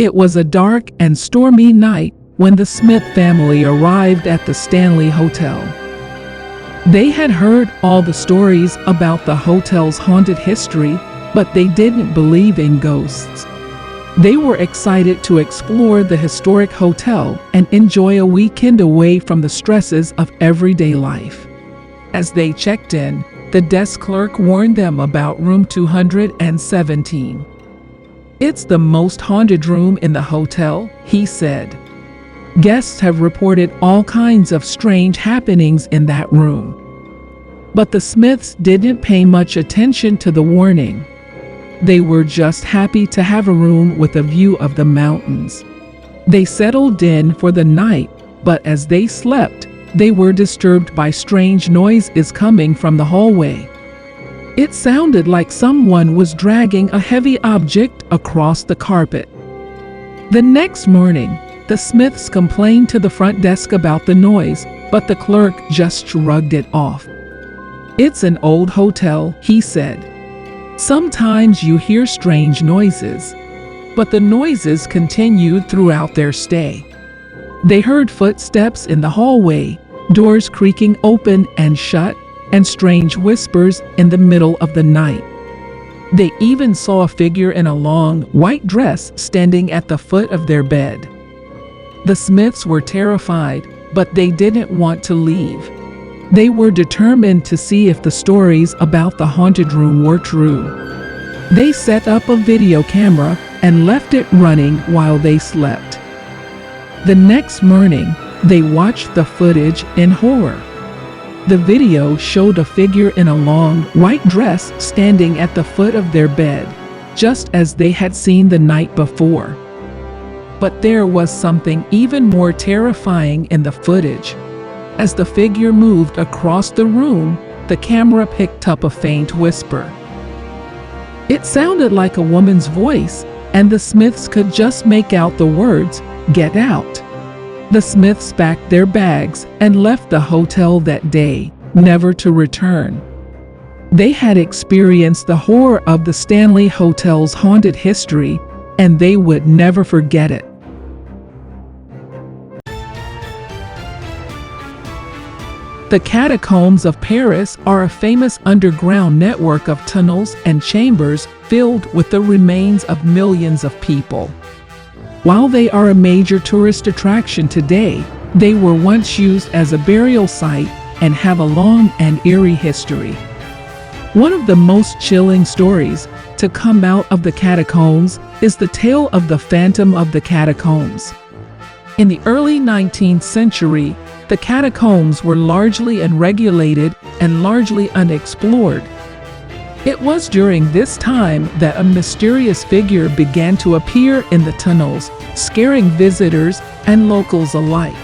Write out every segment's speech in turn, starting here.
It was a dark and stormy night when the Smith family arrived at the Stanley Hotel. They had heard all the stories about the hotel's haunted history, but they didn't believe in ghosts. They were excited to explore the historic hotel and enjoy a weekend away from the stresses of everyday life. As they checked in, the desk clerk warned them about room 217. "It's the most haunted room in the hotel," he said. "Guests have reported all kinds of strange happenings in that room." But the Smiths didn't pay much attention to the warning. They were just happy to have a room with a view of the mountains. They settled in for the night, but as they slept, they were disturbed by strange noises coming from the hallway. It sounded like someone was dragging a heavy object across the carpet. The next morning, the Smiths complained to the front desk about the noise, but the clerk just shrugged it off. "It's an old hotel," he said. "Sometimes you hear strange noises." But the noises continued throughout their stay. They heard footsteps in the hallway, doors creaking open and shut, and strange whispers in the middle of the night. They even saw a figure in a long, white dress standing at the foot of their bed. The Smiths were terrified, but they didn't want to leave. They were determined to see if the stories about the haunted room were true. They set up a video camera and left it running while they slept. The next morning, they watched the footage in horror. The video showed a figure in a long, white dress standing at the foot of their bed, just as they had seen the night before. But there was something even more terrifying in the footage. As the figure moved across the room, the camera picked up a faint whisper. It sounded like a woman's voice, and the Smiths could just make out the words, "Get out." The Smiths packed their bags and left the hotel that day, never to return. They had experienced the horror of the Stanley Hotel's haunted history, and they would never forget it. The Catacombs of Paris are a famous underground network of tunnels and chambers filled with the remains of millions of people. While they are a major tourist attraction today, they were once used as a burial site and have a long and eerie history. One of the most chilling stories to come out of the catacombs is the tale of the Phantom of the Catacombs. In the early 19th century, the catacombs were largely unregulated and largely unexplored. It was during this time that a mysterious figure began to appear in the tunnels, scaring visitors and locals alike.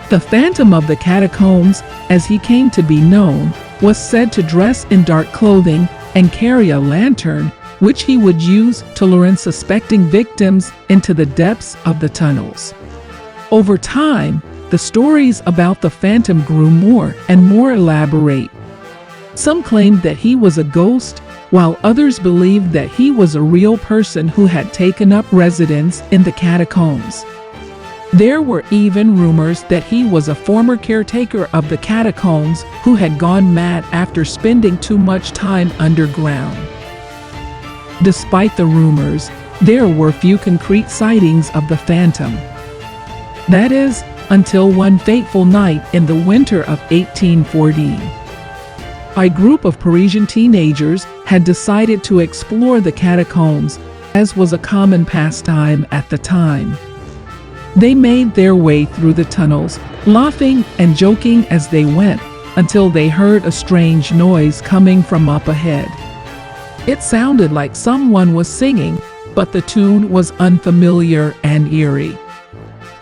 The Phantom of the Catacombs, as he came to be known, was said to dress in dark clothing and carry a lantern, which he would use to lure unsuspecting victims into the depths of the tunnels. Over time, the stories about the Phantom grew more and more elaborate. Some claimed that he was a ghost, while others believed that he was a real person who had taken up residence in the catacombs. There were even rumors that he was a former caretaker of the catacombs who had gone mad after spending too much time underground. Despite the rumors, there were few concrete sightings of the Phantom. That is, until one fateful night in the winter of 1814. A group of Parisian teenagers had decided to explore the catacombs, as was a common pastime at the time. They made their way through the tunnels, laughing and joking as they went, until they heard a strange noise coming from up ahead. It sounded like someone was singing, but the tune was unfamiliar and eerie.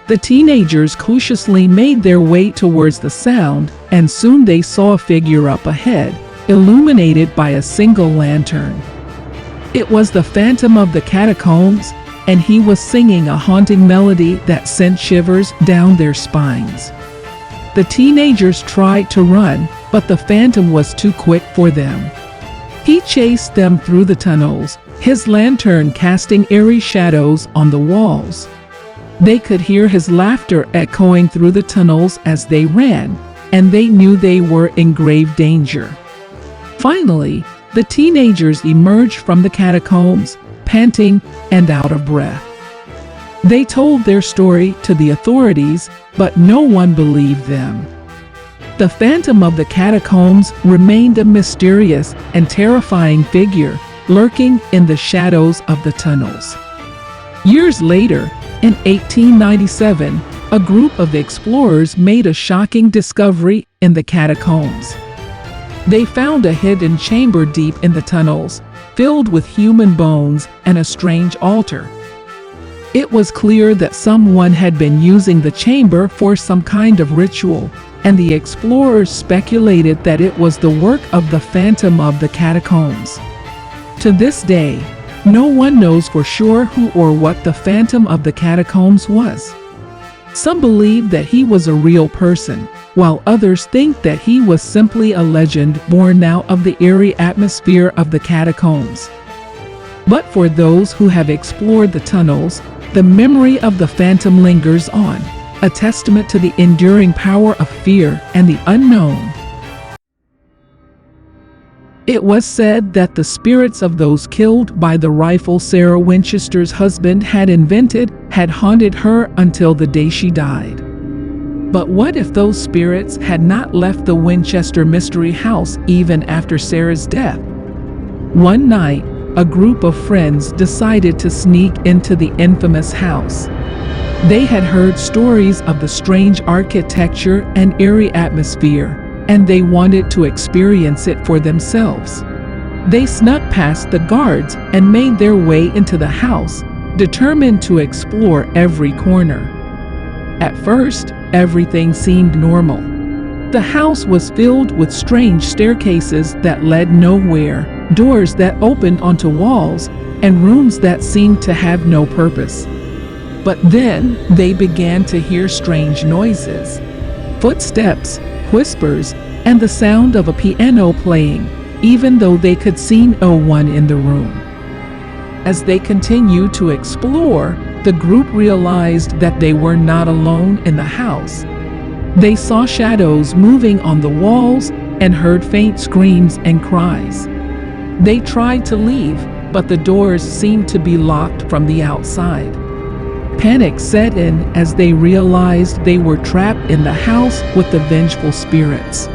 The teenagers cautiously made their way towards the sound, and soon they saw a figure up ahead, illuminated by a single lantern. It was the Phantom of the Catacombs, and he was singing a haunting melody that sent shivers down their spines. The teenagers tried to run, but the Phantom was too quick for them. He chased them through the tunnels, his lantern casting eerie shadows on the walls. They could hear his laughter echoing through the tunnels as they ran, and they knew they were in grave danger. Finally, the teenagers emerged from the catacombs, panting and out of breath. They told their story to the authorities, but no one believed them. The phantom of the catacombs remained a mysterious and terrifying figure, lurking in the shadows of the tunnels. Years later, in 1897, a group of explorers made a shocking discovery in the catacombs. They found a hidden chamber deep in the tunnels, filled with human bones and a strange altar. It was clear that someone had been using the chamber for some kind of ritual, and the explorers speculated that it was the work of the phantom of the catacombs. To this day, no one knows for sure who or what the phantom of the catacombs was. Some believe that he was a real person, while others think that he was simply a legend born out of the eerie atmosphere of the catacombs. But for those who have explored the tunnels, the memory of the phantom lingers on, a testament to the enduring power of fear and the unknown. It was said that the spirits of those killed by the rifle Sarah Winchester's husband had invented had haunted her until the day she died. But what if those spirits had not left the Winchester Mystery House even after Sarah's death? One night, a group of friends decided to sneak into the infamous house. They had heard stories of the strange architecture and eerie atmosphere, and they wanted to experience it for themselves. They snuck past the guards and made their way into the house, determined to explore every corner. At first, everything seemed normal. The house was filled with strange staircases that led nowhere, doors that opened onto walls, and rooms that seemed to have no purpose. But then they began to hear strange noises, footsteps, whispers, and the sound of a piano playing, even though they could see no one in the room. As they continued to explore, the group realized that they were not alone in the house. They saw shadows moving on the walls and heard faint screams and cries. They tried to leave, but the doors seemed to be locked from the outside. Panic set in as they realized they were trapped in the house with the vengeful spirits.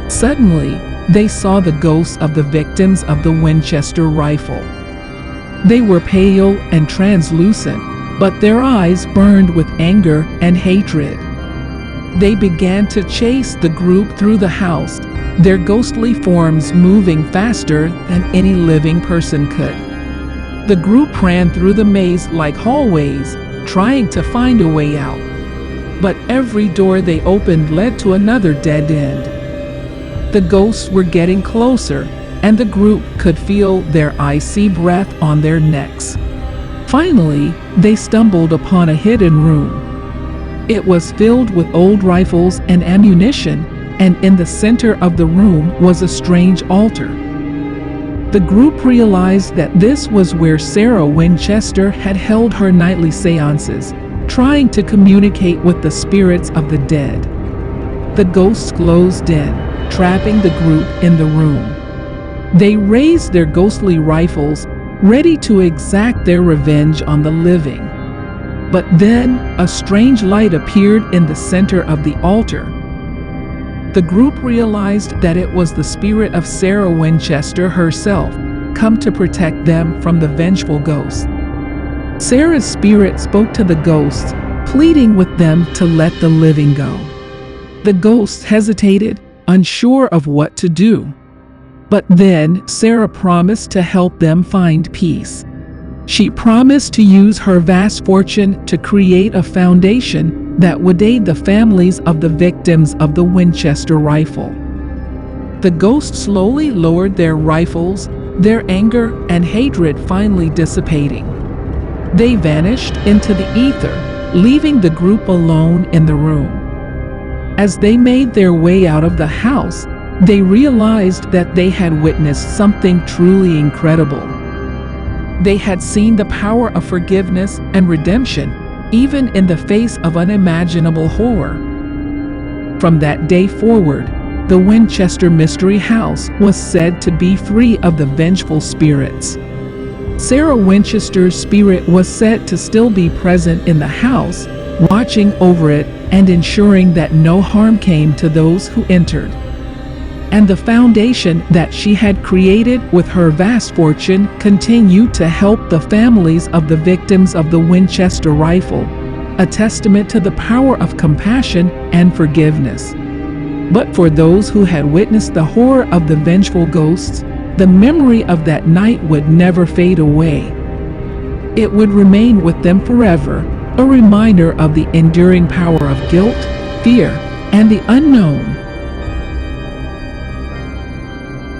Suddenly, they saw the ghosts of the victims of the Winchester rifle. They were pale and translucent, but their eyes burned with anger and hatred. They began to chase the group through the house, their ghostly forms moving faster than any living person could. The group ran through the maze-like hallways, trying to find a way out. But every door they opened led to another dead end. The ghosts were getting closer, and the group could feel their icy breath on their necks. Finally, they stumbled upon a hidden room. It was filled with old rifles and ammunition, and in the center of the room was a strange altar. The group realized that this was where Sarah Winchester had held her nightly seances, trying to communicate with the spirits of the dead. The ghosts closed in, trapping the group in the room. They raised their ghostly rifles, ready to exact their revenge on the living. But then, a strange light appeared in the center of the altar. The group realized that it was the spirit of Sarah Winchester herself, come to protect them from the vengeful ghosts. Sarah's spirit spoke to the ghosts, pleading with them to let the living go. The ghosts hesitated, unsure of what to do. But then Sarah promised to help them find peace. She promised to use her vast fortune to create a foundation that would aid the families of the victims of the Winchester rifle. The ghosts slowly lowered their rifles, their anger and hatred finally dissipating. They vanished into the ether, leaving the group alone in the room. As they made their way out of the house, they realized that they had witnessed something truly incredible. They had seen the power of forgiveness and redemption, even in the face of unimaginable horror. From that day forward, the Winchester Mystery House was said to be free of the vengeful spirits. Sarah Winchester's spirit was said to still be present in the house, watching over it and ensuring that no harm came to those who entered. And the foundation that she had created with her vast fortune continued to help the families of the victims of the Winchester rifle, a testament to the power of compassion and forgiveness. But for those who had witnessed the horror of the vengeful ghosts, the memory of that night would never fade away. It would remain with them forever, a reminder of the enduring power of guilt, fear, and the unknown.